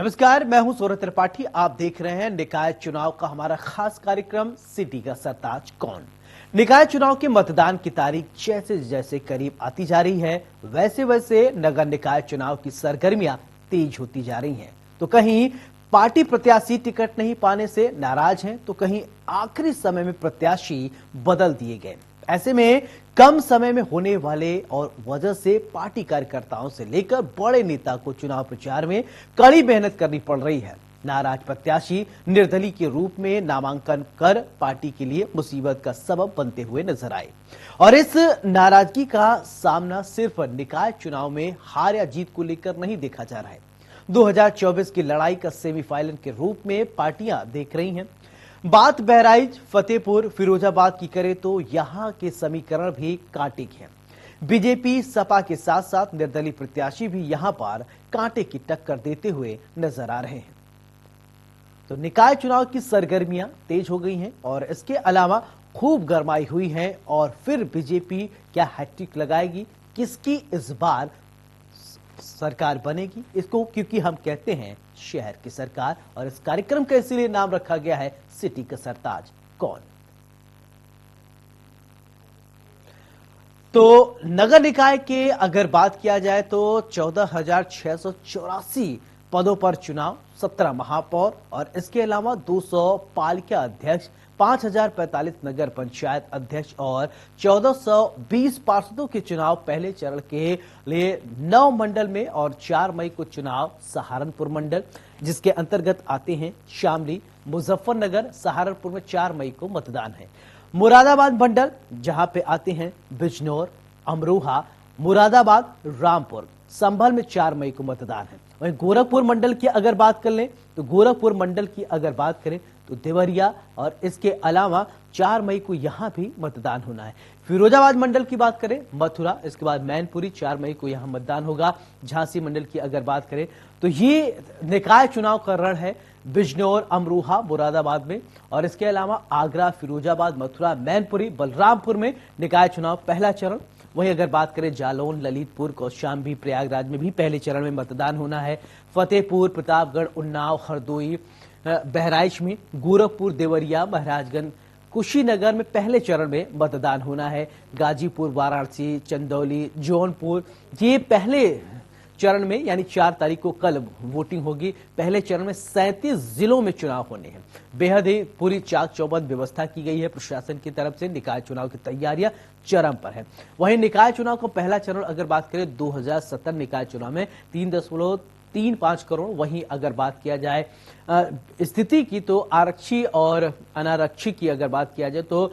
नमस्कार, मैं हूं सौरभ त्रिपाठी। आप देख रहे हैं निकाय चुनाव का हमारा खास कार्यक्रम सिटी का सरताज कौन। निकाय चुनाव के मतदान की तारीख जैसे जैसे करीब आती जा रही है, वैसे वैसे नगर निकाय चुनाव की सरगर्मियां तेज होती जा रही हैं। तो कहीं पार्टी प्रत्याशी टिकट नहीं पाने से नाराज हैं, तो कहीं आखिरी समय में प्रत्याशी बदल दिए गए। ऐसे में कम समय में होने वाले और वजह से पार्टी कार्यकर्ताओं से लेकर बड़े नेता को चुनाव प्रचार में कड़ी मेहनत करनी पड़ रही है। नाराज प्रत्याशी निर्दलीय के रूप में नामांकन कर पार्टी के लिए मुसीबत का सबब बनते हुए नजर आए। और इस नाराजगी का सामना सिर्फ निकाय चुनाव में हार या जीत को लेकर नहीं देखा जा रहा है। 2024 की लड़ाई का सेमीफाइनल के रूप में पार्टियां देख रही हैं। बात बहराइच, फतेहपुर, फिरोजाबाद की करें तो यहां के समीकरण भी कांटे के हैं। बीजेपी सपा के साथ साथ निर्दलीय प्रत्याशी भी यहां पर कांटे की टक्कर देते हुए नजर आ रहे हैं। तो निकाय चुनाव की सरगर्मियां तेज हो गई हैं और इसके अलावा खूब गरमाई हुई है। और फिर बीजेपी क्या हैट्रिक लगाएगी, किसकी इस बार सरकार बनेगी, इसको क्योंकि हम कहते हैं शहर की सरकार, और इस कार्यक्रम का इसीलिए नाम रखा गया है सिटी का सरताज कौन। तो नगर निकाय के अगर बात किया जाए तो 14,684 पदों पर चुनाव, 17 महापौर और इसके अलावा 200 पालिका अध्यक्ष, 5,045 नगर पंचायत अध्यक्ष और 1,420 पार्षदों के चुनाव पहले चरण के लिए 9 मंडल में, और 4 मई को चुनाव सहारनपुर मंडल, जिसके अंतर्गत आते हैं शामली, मुजफ्फरनगर। सहारनपुर में 4 मई को मतदान है। मुरादाबाद मंडल, जहां पे आते हैं बिजनौर, अमरोहा, मुरादाबाद, रामपुर। संभल में 4 मई को मतदान है। वहीं गोरखपुर मंडल की अगर बात कर लें तो गोरखपुर मंडल की अगर बात करें तो देवरिया, और इसके अलावा 4 मई को यहां भी मतदान होना है। फिरोजाबाद मंडल की बात करें मथुरा, इसके बाद मैनपुरी, 4 मई को यहां मतदान होगा। झांसी मंडल की अगर बात करें तो ये निकाय चुनाव का रण है बिजनौर, अमरोहा, मुरादाबाद में, और इसके अलावा आगरा, फिरोजाबाद, मथुरा, मैनपुरी, बलरामपुर में निकाय चुनाव पहला चरण। वहीं अगर बात करें जालौन, ललितपुर, कौशाम्बी, प्रयागराज में भी पहले चरण में मतदान होना है। फतेहपुर, प्रतापगढ़, उन्नाव, हरदोई, बहराइच में, गोरखपुर, देवरिया, महाराजगंज, कुशीनगर में पहले चरण में मतदान होना है। गाजीपुर, वाराणसी, चंदौली, जौनपुर, ये पहले चरण में यानी 4 तारीख को कल वोटिंग होगी। पहले चरण में 37 जिलों में चुनाव होने हैं। बेहद ही पूरी चाक चौबंद व्यवस्था की गई है प्रशासन की तरफ से। निकाय चुनाव की तैयारियां चरम पर है। वहीं निकाय चुनाव का पहला चरण अगर बात करें 2017 निकाय चुनाव में 3.35 करोड़। वहीं अगर बात किया जाए स्थिति की तो आरक्षी और अनारक्षी की अगर बात किया जाए तो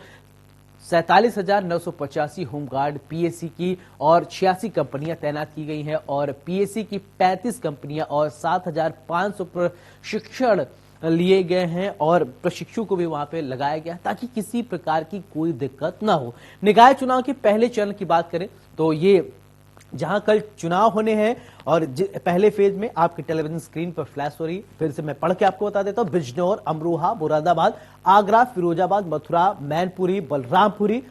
47,985 होमगार्ड पीएसी की और 86 कंपनियां तैनात की गई हैं, और पीएसी की 35 कंपनियां और 7,500 प्रशिक्षण लिए गए हैं, और प्रशिक्षु को भी वहां पे लगाया गया ताकि किसी प्रकार की कोई दिक्कत ना हो। निकाय चुनाव के पहले चरण की बात करें तो ये जहां कल चुनाव होने हैं, और पहले फेज में आपकी टेलीविजन स्क्रीन पर फ्लैश हो रही है, फिर से मैं पढ़ के आपको बता देता हूं। बिजनौर, अमरोहा, मुरादाबाद, आगरा, फिरोजाबाद, मथुरा, मैनपुरी, बलरामपुरी,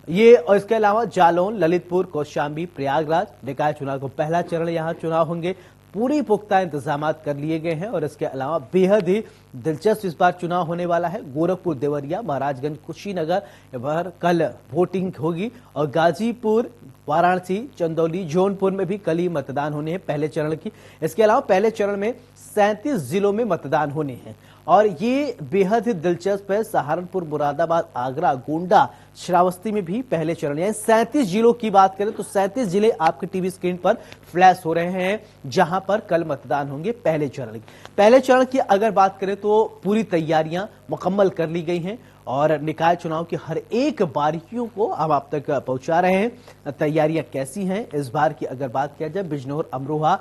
ये और इसके अलावा जालौन, ललितपुर, कौशाम्बी, प्रयागराज। निकाय चुनाव को पहला चरण यहां चुनाव होंगे। पूरी पुख्ता इंतजाम कर लिए गए हैं, और इसके अलावा बेहद ही दिलचस्प इस बार चुनाव होने वाला है। गोरखपुर, देवरिया, महाराजगंज, कुशीनगर पर कल वोटिंग होगी, और गाजीपुर, वाराणसी, चंदौली, जौनपुर में भी कल ही मतदान होने हैं पहले चरण की। इसके अलावा पहले चरण में 37 जिलों में मतदान होने हैं, और ये बेहद ही दिलचस्प है। सहारनपुर, मुरादाबाद, आगरा, गोंडा, श्रावस्ती में भी पहले चरण, यानी 37 जिलों की बात करें तो 37 जिले आपके टीवी स्क्रीन पर फ्लैश हो रहे हैं, जहां पर कल मतदान होंगे पहले चरण की। पहले चरण की अगर बात करें तो पूरी तैयारियां मुकम्मल कर ली गई हैं, और निकाय चुनाव की हर एक बारीकियों को हम आप तक पहुंचा रहे हैं। तैयारियां कैसी हैं इस बार की अगर बात किया जाए, बिजनौर, अमरोहा,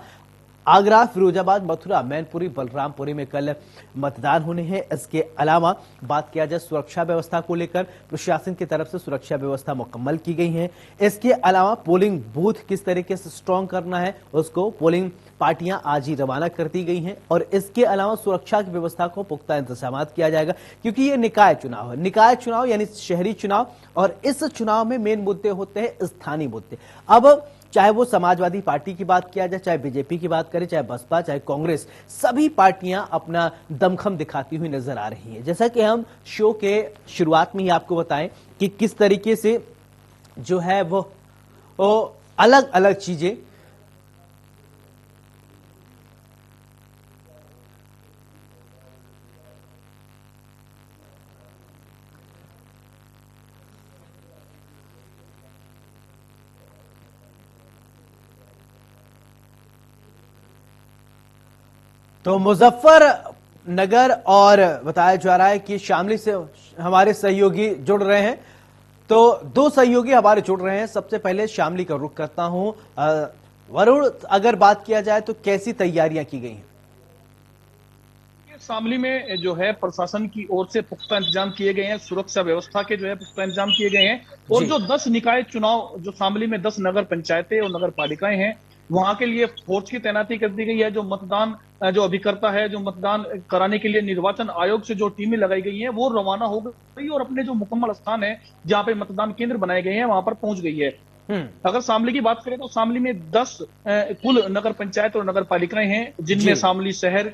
आगरा, फिरोजाबाद, मथुरा, मैनपुरी, बलरामपुरी में कल मतदान होने हैं। इसके अलावा बात किया जाए सुरक्षा व्यवस्था को लेकर, प्रशासन की तरफ से सुरक्षा व्यवस्था मुकम्मल की गई है। इसके अलावा पोलिंग बूथ किस तरीके से स्ट्रांग करना है, उसको पोलिंग पार्टियां आज ही रवाना कर दी गई हैं, और इसके अलावा सुरक्षा की व्यवस्था को पुख्ता इंतजाम किया जाएगा, क्योंकि ये निकाय चुनाव है। निकाय चुनाव यानी शहरी चुनाव, और इस चुनाव में मेन मुद्दे होते हैं स्थानीय मुद्दे। अब चाहे वो समाजवादी पार्टी की बात किया जाए, चाहे बीजेपी की बात करें, चाहे बसपा, चाहे कांग्रेस, सभी पार्टियां अपना दमखम दिखाती हुई नजर आ रही है। जैसा कि हम शो के शुरुआत में ही आपको बताएं कि किस तरीके से जो है वो अलग अलग चीजें तो मुजफ्फरनगर और बताया जा रहा है कि शामली से हमारे सहयोगी जुड़ रहे हैं। तो दो सहयोगी हमारे जुड़ रहे हैं। सबसे पहले शामली का रुख करता हूं। वरुण, अगर बात किया जाए तो कैसी तैयारियां की गई हैं? शामली में जो है प्रशासन की ओर से पुख्ता इंतजाम किए गए हैं, सुरक्षा व्यवस्था के जो है पुख्ता इंतजाम किए गए हैं। और जी। जो 10 निकाय चुनाव, जो शामली में 10 नगर पंचायतें और नगर पालिकाएं हैं, वहां के लिए फोर्स की तैनाती कर दी गई है। जो मतदान जो अभिकर्ता है, जो मतदान कराने के लिए निर्वाचन आयोग से जो टीमें लगाई गई हैं, वो रवाना हो गई और अपने जो मुकम्मल स्थान है जहां पे मतदान केंद्र बनाए गए हैं वहां पर पहुंच गई है। हम्म। अगर शामली की बात करें तो शामली में 10 कुल नगर पंचायत और नगर पालिकाएं हैं, जिनमें जी। शामली शहर,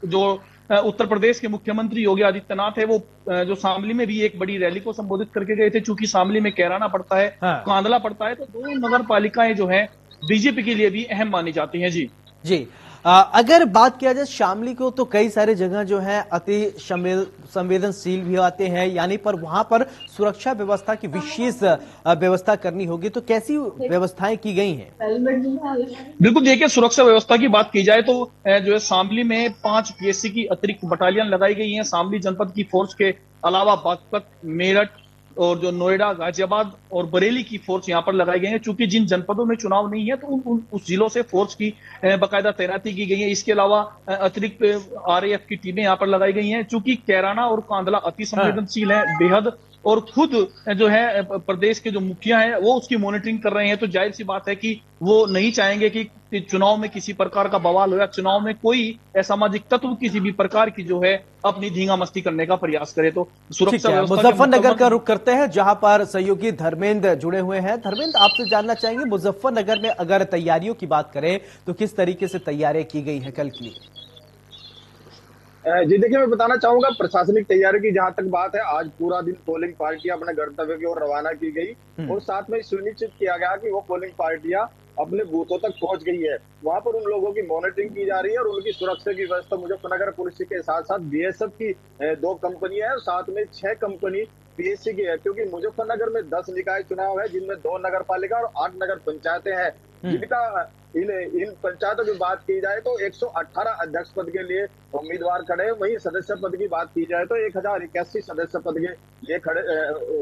जो उत्तर प्रदेश के मुख्यमंत्री योगी आदित्यनाथ है, वो जो शामली में भी एक बड़ी रैली को संबोधित करके गए थे। चूंकि शामली में कैराना पड़ता है, हाँ। कांदला पड़ता है, तो दोनों नगर पालिकाएं जो है बीजेपी के लिए भी अहम मानी जाती हैं। जी जी। अगर बात किया जाए शामली को, तो कई सारे जगह जो है अति संवेदनशील भी आते हैं, यानी पर वहां पर सुरक्षा व्यवस्था की विशेष व्यवस्था करनी होगी। तो कैसी व्यवस्थाएं की गई हैं? बिल्कुल, देखिए सुरक्षा व्यवस्था की बात की जाए तो जो है शामली में 5 पीएससी की अतिरिक्त बटालियन लगाई गई हैं। शामली जनपद की फोर्स के अलावा बागपत, मेरठ और जो नोएडा, गाजियाबाद और बरेली की फोर्स यहाँ पर लगाई गई है। चूंकि जिन जनपदों में चुनाव नहीं है तो उस जिलों से फोर्स की बाकायदा तैनाती की गई है। इसके अलावा अतिरिक्त आरएएफ की टीमें यहाँ पर लगाई गई हैं। चूंकि कैराना और कांदला अति हाँ। संवेदनशील है बेहद, और खुद जो है प्रदेश के जो मुखिया हैं वो उसकी मॉनिटरिंग कर रहे हैं, तो जाहिर सी बात है कि वो नहीं चाहेंगे कि चुनाव में किसी प्रकार का बवाल हो या चुनाव में कोई असामाजिक तत्व किसी भी प्रकार की जो है अपनी धींगा मस्ती करने का प्रयास करे। तो ठीक सुरक्षा है, व्यवस्था के मुजफ्फरनगर का मुकम्मल। रुख करते हैं, जहां पर सहयोगी धर्मेंद्र जुड़े हुए हैं। धर्मेंद्र, आपसे जानना चाहेंगे मुजफ्फरनगर में अगर तैयारियों की बात करें तो किस तरीके से तैयारियां की गई हैं कल के लिए? जी देखिए, मैं बताना चाहूंगा प्रशासनिक तैयारी की जहां तक बात है, आज पूरा दिन पोलिंग पार्टियां अपने गंतव्य की ओर रवाना की गई और साथ में सुनिश्चित किया गया कि वो पोलिंग पार्टियां अपने बूथों तक पहुंच गई है। वहां पर उन लोगों की मॉनिटरिंग की जा रही है और उनकी सुरक्षा की व्यवस्था मुजफ्फरनगर पुलिस के साथ साथ बीएसएफ की 2 कंपनियां है और साथ में 6 कंपनी पीएससी की है। क्योंकि मुजफ्फरनगर में 10 निकाय चुनाव है, जिनमें 2 नगर पालिका और 8 नगर पंचायतें हैं, जिनका इन पंचायतों की बात की जाए तो 118 अध्यक्ष पद के लिए उम्मीदवार खड़े हैं। वहीं सदस्य पद की बात की जाए तो 1081 सदस्य पद के लिए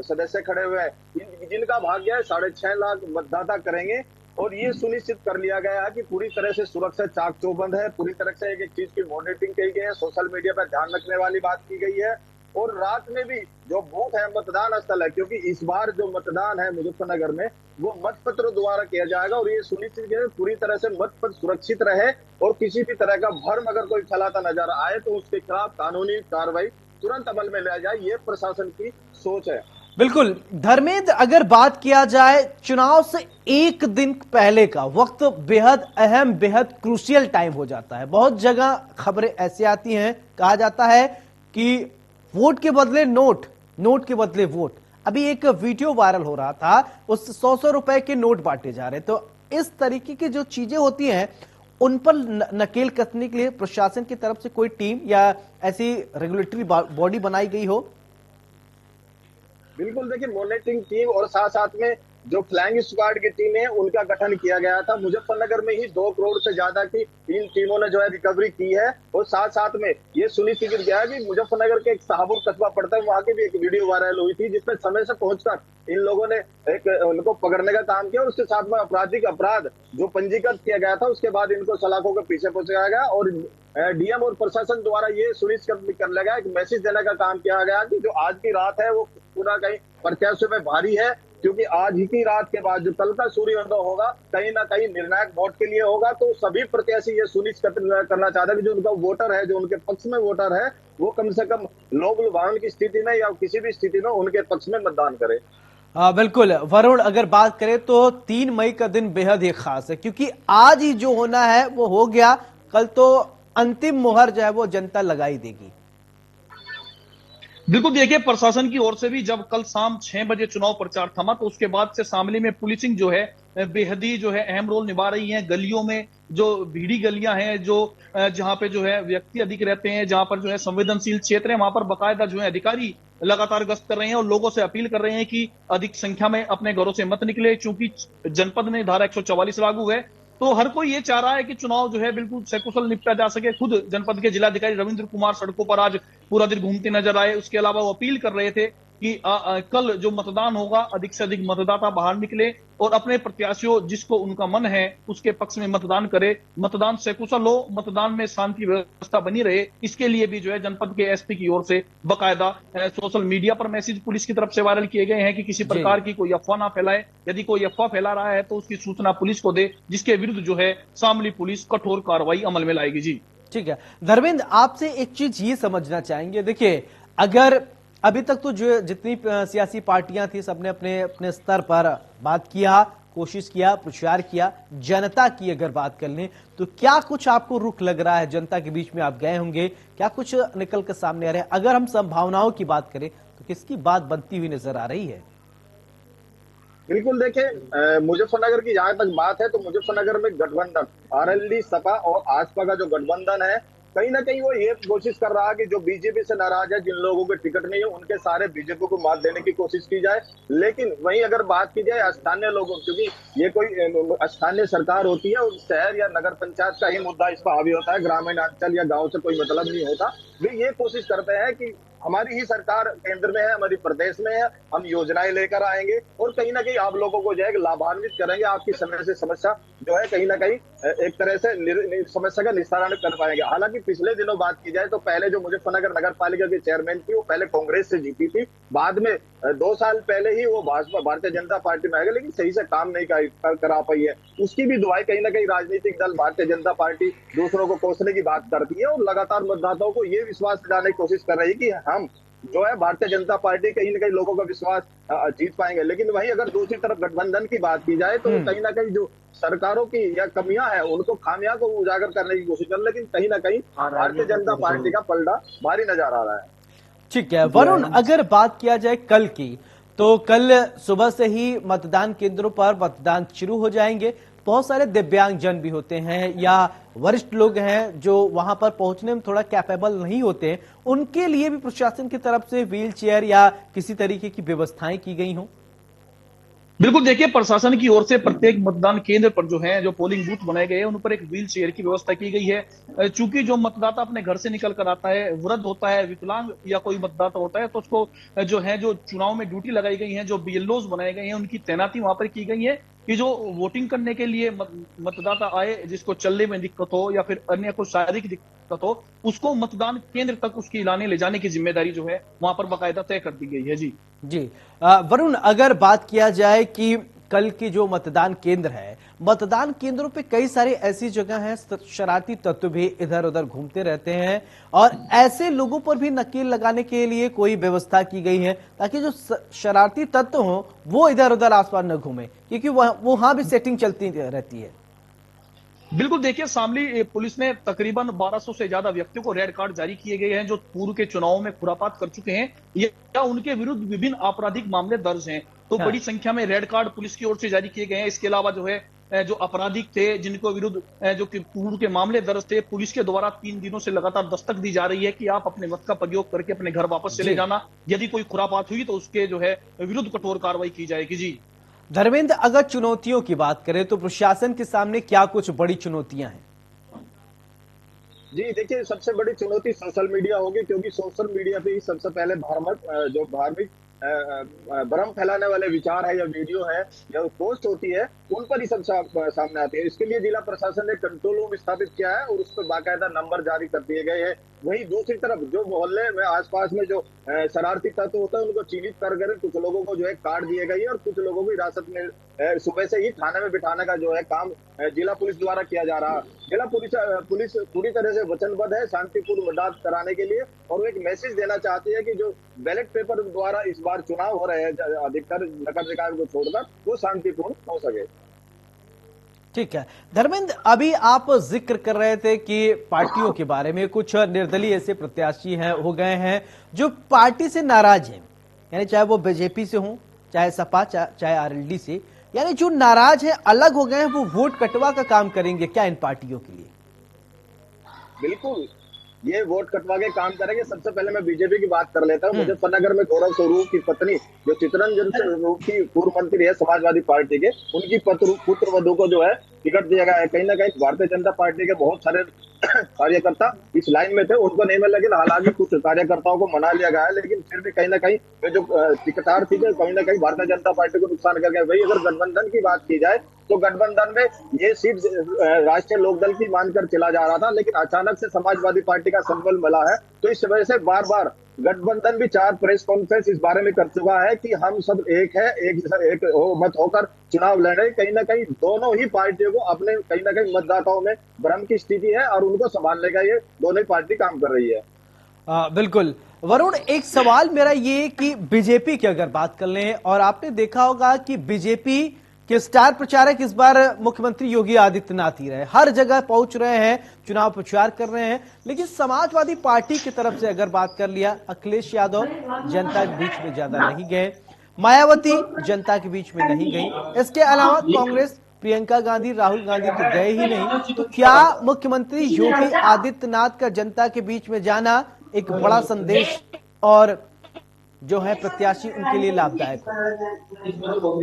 सदस्य खड़े हुए हैं, जिनका भाग्य है 6.5 लाख मतदाता करेंगे। और ये सुनिश्चित कर लिया गया है कि पूरी तरह से सुरक्षा चाक चौबंद है, पूरी तरह से एक एक चीज की मॉनिटरिंग की गई है, सोशल मीडिया पर ध्यान रखने वाली बात की गई है। और रात में भी जो बूथ है, मतदान स्थल है, क्योंकि इस बार जो मतदान है मुजफ्फरनगर में वो मतपत्र द्वारा किया जाएगा और ये सुनिश्चित किया पूरी तरह से मतपत्र सुरक्षित रहे और किसी भी तरह का भ्रम अगर कोई फैलाता नजर आए तो उसके खिलाफ कानूनी कार्रवाई तुरंत अमल में लाया जाए, ये प्रशासन की सोच है। बिल्कुल धर्मेंद्र, अगर बात किया जाए चुनाव से एक दिन पहले का वक्त बेहद अहम, बेहद क्रूशियल टाइम हो जाता है। बहुत जगह खबरें ऐसी आती हैं, कहा जाता है कि वोट के बदले नोट, नोट के बदले वोट। अभी एक वीडियो वायरल हो रहा था, उस 100 रुपए के नोट बांटे जा रहे। तो इस तरीके की जो चीजें होती हैं उन पर नकेल कसने के लिए प्रशासन की तरफ से कोई टीम या ऐसी रेगुलेटरी बॉडी बनाई गई हो? बिल्कुल, देखिए मॉनिटरिंग टीम और साथ साथ में जो फ्लाइंग स्क्वाड की टीम है उनका गठन किया गया था। मुजफ्फरनगर में ही 2 करोड़ से ज्यादा की इन टीमों ने जो है रिकवरी की है और साथ साथ में ये सुनिश्चित किया है कि मुजफ्फरनगर के एक शाहपुर कस्बा पड़ता है, वहां की भी एक वीडियो वायरल हुई थी जिसमें समय से पहुंचकर इन लोगों ने उनको पकड़ने का काम किया और उसके साथ में आपराधिक अपराध जो पंजीकृत किया गया था उसके बाद इनको सलाखों के पीछे पहुंचाया गया और डीएम और प्रशासन द्वारा ये सुनिश्चित कर लिया गया, एक मैसेज देने का काम किया गया कि जो आज की रात है वो पूरा कहीं प्रत्याशियों में भारी है, क्योंकि आज ही की रात के बाद जो कल का सूर्योदय होगा कहीं ना कहीं निर्णायक वोट के लिए होगा। तो सभी प्रत्याशी ये सुनिश्चित करना चाहते हैं कि जो उनका वोटर है, जो उनके पक्ष में वोटर है, वो कम से कम लोभ लुभावन की स्थिति में या किसी भी स्थिति में उनके पक्ष में मतदान करे। बिल्कुल वरुण, अगर बात करें तो 3 मई का दिन बेहद ही खास है, क्योंकि आज ही जो होना है वो हो गया, कल तो अंतिम मुहर जो है वो जनता लगाई देगी। बिल्कुल देखिए, प्रशासन की ओर से भी जब कल शाम 6 बजे चुनाव प्रचार थमा तो उसके बाद से शामली में पुलिसिंग जो है बेहद ही जो है अहम रोल निभा रही है। गलियों में जो भीड़ी गलियां हैं, जो जहां पे जो है व्यक्ति अधिक रहते हैं, जहां पर जो है संवेदनशील क्षेत्र है, वहां पर बकायदा जो है अधिकारी लगातार गश्त कर रहे हैं और लोगों से अपील कर रहे हैं कि अधिक संख्या में अपने घरों से मत निकले, क्योंकि जनपद में धारा 144 लागू है। तो हर कोई ये चाह रहा है कि चुनाव जो है बिल्कुल सकुशल निपटा जा सके। खुद जनपद के जिलाधिकारी रविंद्र कुमार सड़कों पर आज पूरा दिन घूमते नजर आए। उसके अलावा वो अपील कर रहे थे कि कल जो मतदान होगा अधिक से अधिक मतदाता बाहर निकले और अपने प्रत्याशियों जिसको उनका मन है उसके पक्ष में मतदान करे, मतदान सकुशल हो, मतदान में शांति व्यवस्था बनी रहे। इसके लिए भी जो है जनपद के एसपी की ओर से बकायदा सोशल मीडिया पर मैसेज पुलिस की तरफ से वायरल किए गए हैं कि किसी जी, प्रकार की कोई अफवाह ना फैलाए। यदि कोई अफवाह फैला रहा है तो उसकी सूचना पुलिस को दे, जिसके विरुद्ध जो है शामली पुलिस कठोर कार्रवाई अमल में लाएगी। जी ठीक है। धर्मेंद्र, आपसे एक चीज ये समझना चाहेंगे, देखिए अगर अभी तक तो जो जितनी सियासी पार्टियां थी सबने अपने अपने स्तर पर बात किया, कोशिश किया, प्रचार किया, जनता की अगर बात कर लें तो क्या कुछ आपको रुख लग रहा है? जनता के बीच में आप गए होंगे, क्या कुछ निकल कर सामने आ रहा है? अगर हम संभावनाओं की बात करें तो किसकी बात बनती हुई नजर आ रही है? बिल्कुल देखिए, मुजफ्फरनगर की जहां तक बात है तो मुजफ्फरनगर में गठबंधन आरएलडी सपा और आसपा का जो गठबंधन है, कहीं ना कहीं वो ये कोशिश कर रहा है कि जो बीजेपी से नाराज है, जिन लोगों के टिकट नहीं है, उनके सारे बीजेपी को मात देने की कोशिश की जाए। लेकिन वहीं अगर बात की जाए स्थानीय लोगों, क्योंकि ये कोई स्थानीय सरकार होती है और शहर या नगर पंचायत का ही मुद्दा इस पर हावी होता है, ग्रामीण अंचल या गांव से कोई मतलब नहीं होता। वे ये कोशिश करते हैं कि हमारी ही सरकार केंद्र में है, हमारी प्रदेश में है, हम योजनाएं लेकर आएंगे और कहीं ना कहीं आप लोगों को जो है लाभान्वित करेंगे, आपकी समय से समस्या जो है कहीं ना कहीं एक तरह से समस्या का निस्तारण कर पाएंगे। हालांकि पिछले दिनों बात की जाए तो पहले जो मुजफ्फरनगर नगर पालिका की चेयरमैन थी वो पहले कांग्रेस से जीती थी, बाद में 2 साल पहले ही वो भाजपा भारतीय जनता पार्टी में आ गए, लेकिन सही से काम नहीं करा पाई है। उसकी भी दुआई कहीं ना कहीं राजनीतिक दल भारतीय जनता पार्टी दूसरों को कोसने की बात करती है और लगातार मतदाताओं को ये विश्वास दिलाने की कोशिश कर रही है कि हम जो है भारतीय जनता पार्टी कहीं ना कहीं लोगों का विश्वास जीत पाएंगे। लेकिन वहीं अगर दूसरी तरफ गठबंधन की बात की जाए तो कहीं ना कहीं जो सरकारों की या कमियां हैं उनको खामियां को उजागर करने की कोशिश कर, लेकिन कहीं ना कहीं भारतीय जनता पार्टी का पलड़ा भारी नजर आ रहा है। ठीक है वरुण, अगर बात किया जाए कल की, तो कल सुबह से ही मतदान केंद्रों पर मतदान शुरू हो जाएंगे। बहुत सारे दिव्यांगजन भी होते हैं या वरिष्ठ लोग हैं जो वहां पर पहुंचने में थोड़ा कैपेबल नहीं होते हैं, उनके लिए भी प्रशासन की तरफ से व्हील चेयर या किसी तरीके की व्यवस्थाएं की गई हों? बिल्कुल देखिए, प्रशासन की ओर से प्रत्येक मतदान केंद्र पर जो है जो पोलिंग बूथ बनाए गए हैं उन पर एक व्हील चेयर की व्यवस्था की गई है। चूंकि जो मतदाता अपने घर से निकल कर आता है, वृद्ध होता है, विकलांग या कोई मतदाता होता है, तो उसको जो है जो चुनाव में ड्यूटी लगाई गई है, जो बीएलओज बनाए गए हैं, उनकी तैनाती वहां पर की गई है कि जो वोटिंग करने के लिए मतदाता आए, जिसको चलने में दिक्कत हो या फिर अन्य कोई शारीरिक दिक्कत हो, उसको मतदान केंद्र तक उसकी लाने ले जाने की जिम्मेदारी जो है वहां पर बाकायदा तय कर दी गई है। जी जी, वरुण, अगर बात किया जाए कि कल की जो मतदान केंद्र है, मतदान केंद्रों पे कई सारी ऐसी जगह हैं, शरारती तत्व भी इधर उधर घूमते रहते हैं और ऐसे लोगों पर भी नकेल लगाने के लिए कोई व्यवस्था की गई है ताकि जो शरारती तत्व हों वो इधर उधर आसपास न घूमे, क्योंकि वहां भी सेटिंग चलती रहती है। बिल्कुल देखिए, शामली पुलिस ने तकरीबन 1200 से ज्यादा व्यक्तियों को रेड कार्ड जारी किए गए हैं जो पूर्व के चुनावों में खुरापात कर चुके हैं या उनके विरुद्ध विभिन्न आपराधिक मामले दर्ज हैं। तो हाँ। बड़ी संख्या में रेड कार्ड पुलिस की ओर से जारी किए गए हैं। इसके अलावा जो है जो आपराधिक थे, जिनको विरुद्ध जो कि पूर्व के मामले दर्ज थे, पुलिस के द्वारा 3 दिनों से लगातार दस्तक दी जा रही है कि आप अपने मत का प्रयोग करके अपने घर वापस चले जाना। यदि कोई खुरापात हुई तो उसके जो है विरुद्ध कठोर कार्रवाई की जाएगी। जी धर्मेंद्र, अगर चुनौतियों की बात करें तो प्रशासन के सामने क्या कुछ बड़ी चुनौतियां हैं? जी देखिए, सबसे बड़ी चुनौती सोशल मीडिया होगी, क्योंकि सोशल मीडिया पे ही सबसे पहले जो धार्मिक भ्रम फैलाने वाले विचार है या वीडियो है या पोस्ट होती है, उन पर ही सब सामने आती है। इसके लिए जिला प्रशासन ने कंट्रोल रूम स्थापित किया है और उस पर बाकायदा नंबर जारी कर दिए गए हैं। वहीं दूसरी तरफ जो मोहल्ले में आसपास में जो शरारती तत्व होता है उनको चिन्हित कर कुछ लोगों को जो है काट दिए गए हैं और कुछ लोगों को हिरासत में सुबह से ही थाने में बिठाने का जो है काम जिला पुलिस द्वारा किया जा रहा। जिला पुलिस पूरी तरह से वचनबद्ध है शांतिपूर्ण मतदान कराने के लिए, और वो एक मैसेज देना चाहती है कि जो बैलेट पेपर द्वारा इस बार चुनाव हो रहे हैं अधिकतर नगर निकाय को छोड़कर, वो शांतिपूर्ण हो सके। ठीक है धर्मेंद्र, अभी आप जिक्र कर रहे थे कि पार्टियों के बारे में कुछ निर्दलीय ऐसे प्रत्याशी हैं हो गए हैं जो पार्टी से नाराज हैं, यानी चाहे वो बीजेपी से हो, चाहे सपा, चाहे आरएलडी से, यानी जो नाराज है, अलग हो गए हैं, वो वोट कटवा का काम करेंगे क्या इन पार्टियों के लिए? बिल्कुल, ये वोट कटवा के काम करेंगे। सबसे पहले मैं बीजेपी की बात कर लेता हूँ। मुजफ्फरनगर में गौरव स्वरूप की पत्नी जो चित्तरंजन स्वरूप की पूर्व मंत्री है समाजवादी पार्टी के, उनकी पुत्र वधू को जो है टिकट दिया गया है। कहीं ना कहीं भारतीय जनता पार्टी के बहुत सारे कार्यकर्ता इस लाइन में थे, उनको नहीं मिला, लेकिन हालांकि कुछ कार्यकर्ताओं को मना लिया गया है, लेकिन फिर भी कहीं ना कहीं जो टिकटार थी कहीं ना कहीं भारतीय जनता पार्टी को नुकसान कर गया। वही अगर गठबंधन की बात की जाए तो गठबंधन में ये सीट राष्ट्रीय लोकदल की मानकर चला जा रहा था, लेकिन अचानक से समाजवादी पार्टी का संबल मिला है, तो इस वजह से बार बार गठबंधन भी 4 प्रेस कॉन्फ्रेंस इस बारे में कर चुका है कि हम सब एक है, एक मत होकर चुनाव लड़े। कहीं ना कहीं दोनों ही पार्टियों को अपने कहीं ना कहीं मतदाताओं में भ्रम की स्थिति है और उनको संभालने का ये दोनों ही पार्टी काम कर रही है। बिल्कुल वरुण, एक सवाल मेरा ये कि बीजेपी की अगर बात कर लें, और आपने देखा होगा कि बीजेपी के स्टार प्रचारक इस बार मुख्यमंत्री योगी आदित्यनाथ ही रहे, हर जगह पहुंच रहे हैं, चुनाव प्रचार कर रहे हैं, लेकिन समाजवादी पार्टी की तरफ से अगर बात कर लिया, अखिलेश यादव जनता के बीच में ज्यादा नहीं गए, मायावती जनता के बीच में नहीं गई, इसके अलावा कांग्रेस प्रियंका गांधी, राहुल गांधी तो गए ही नहीं। तो क्या मुख्यमंत्री योगी आदित्यनाथ का जनता के बीच में जाना एक बड़ा संदेश और जो है प्रत्याशी उनके लिए लाभदायक हो?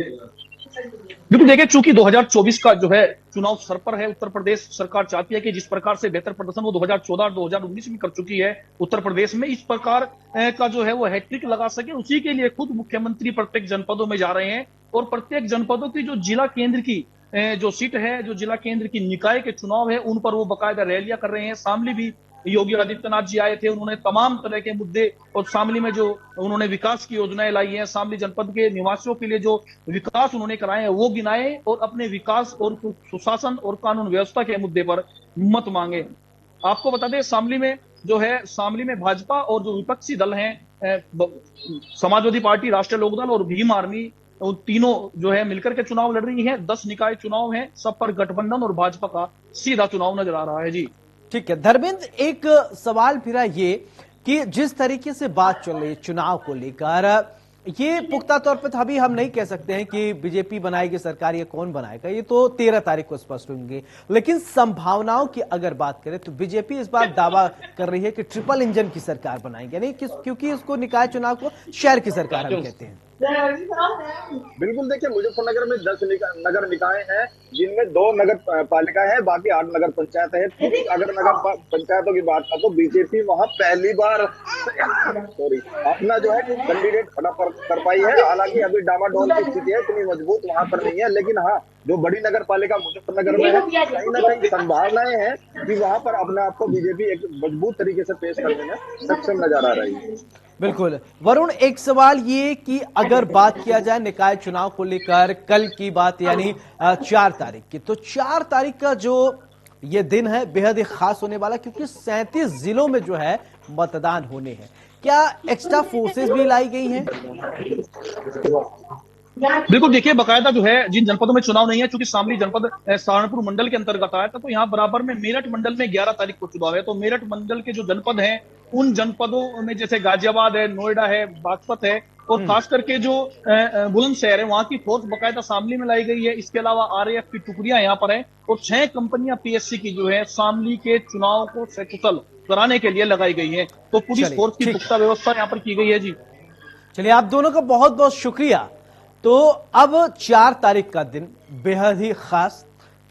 बिल्कुल देखिए, चूंकि 2024 का जो है चुनाव सर पर है, उत्तर प्रदेश सरकार चाहती है कि जिस प्रकार से बेहतर प्रदर्शन वो 2014 और 2019 में कर चुकी है उत्तर प्रदेश में, इस प्रकार का जो है वो हैट्रिक लगा सके, उसी के लिए खुद मुख्यमंत्री प्रत्येक जनपदों में जा रहे हैं, और प्रत्येक जनपदों की जो जिला केंद्र की जो सीट है, जो जिला केंद्र की निकाय के चुनाव है, उन पर वो बाकायदा रैलियां कर रहे हैं। शामली भी योगी आदित्यनाथ जी आए थे, उन्होंने तमाम तरह के मुद्दे, और शामली में जो उन्होंने विकास की योजनाएं लाई हैं, शामली जनपद के निवासियों के लिए जो विकास उन्होंने कराए हैं वो गिनाए, और अपने विकास और सुशासन और कानून व्यवस्था के मुद्दे पर मत मांगे। आपको बता दें, शामली में जो है, शामली में भाजपा और जो विपक्षी दल हैं, समाजवादी पार्टी, राष्ट्रीय लोकदल और भीम आर्मी, उन तीनों जो है मिलकर के चुनाव लड़ रही है। 10 निकाय चुनाव है, सब पर गठबंधन और भाजपा का सीधा चुनाव नजर आ रहा है। जी ठीक है धर्मेंद्र, एक सवाल फिरा ये कि जिस तरीके से बात चल रही है चुनाव को लेकर, ये पुख्ता तौर पर अभी हम नहीं कह सकते हैं कि बीजेपी बनाएगी सरकार या कौन बनाएगा, ये तो 13 तारीख को स्पष्ट होंगे, लेकिन संभावनाओं की अगर बात करें तो बीजेपी इस बार दावा कर रही है कि ट्रिपल इंजन की सरकार बनाएंगे, नहीं क्योंकि इसको निकाय चुनाव को शहर की सरकार हम कहते हैं। बिल्कुल, देखिए मुजफ्फरनगर में 10 नगर निकाय हैं, जिनमें 2 नगर पालिका है, बाकी 8 नगर पंचायत है। अगर नगर पंचायतों की बात करें तो बीजेपी वहां पहली बार अपना जो है कैंडिडेट खड़ा कर पाई है। हालांकि अभी डामाडोल की स्थिति है, इतनी मजबूत वहां पर नहीं है, लेकिन हाँ, जो बड़ी नगर पालिका मुजफ्फरनगर में है, कहीं ना कहीं संभावनाएं हैं कि वहां पर अपने आप को बीजेपी एक मजबूत तरीके से पेश करने में सक्षम नजर आ रही है। बिल्कुल वरुण, एक सवाल ये कि अगर बात किया जाए निकाय चुनाव को लेकर, कल की बात यानी 4 तारीख की, तो 4 तारीख का जो ये दिन है बेहद ही खास होने वाला, क्योंकि 37 जिलों में जो है मतदान होने हैं। क्या एक्स्ट्रा फोर्सेस भी लाई गई हैं? बिल्कुल देखिए, बकायदा जो है जिन जनपदों में चुनाव नहीं है, चूंकि शामली जनपद सहारनपुर मंडल के अंतर्गत आया था, तो यहाँ बराबर में मेरठ मंडल में 11 तारीख को चुनाव है। तो मेरठ मंडल के जो जनपद हैं, उन जनपदों में जैसे गाजियाबाद है, नोएडा है, बागपत है, और खास करके जो बुलंदशहर है, वहां की फोर्स बकायदा शामली में लाई गई है। इसके अलावा आरएएफ की टुकड़ियां यहाँ पर हैं, और 6 कंपनियां पीएससी की जो है शामली के चुनाव को सकुशल कराने के लिए लगाई गई है। तो पुलिस फोर्स की पुख्ता व्यवस्था यहाँ पर की गई है। जी चलिए, आप दोनों का बहुत बहुत शुक्रिया। तो अब 4 तारीख का दिन बेहद ही खास,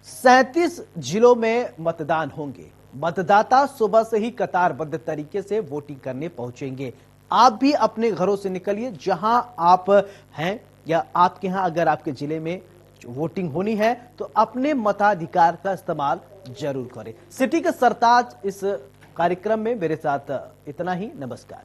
37 जिलों में मतदान होंगे। मतदाता सुबह से ही कतारबद्ध तरीके से वोटिंग करने पहुंचेंगे। आप भी अपने घरों से निकलिए, जहां आप हैं या आपके यहां अगर आपके जिले में वोटिंग होनी है तो अपने मताधिकार का इस्तेमाल जरूर करें। सिटी के सरताज इस कार्यक्रम में मेरे साथ इतना ही। नमस्कार।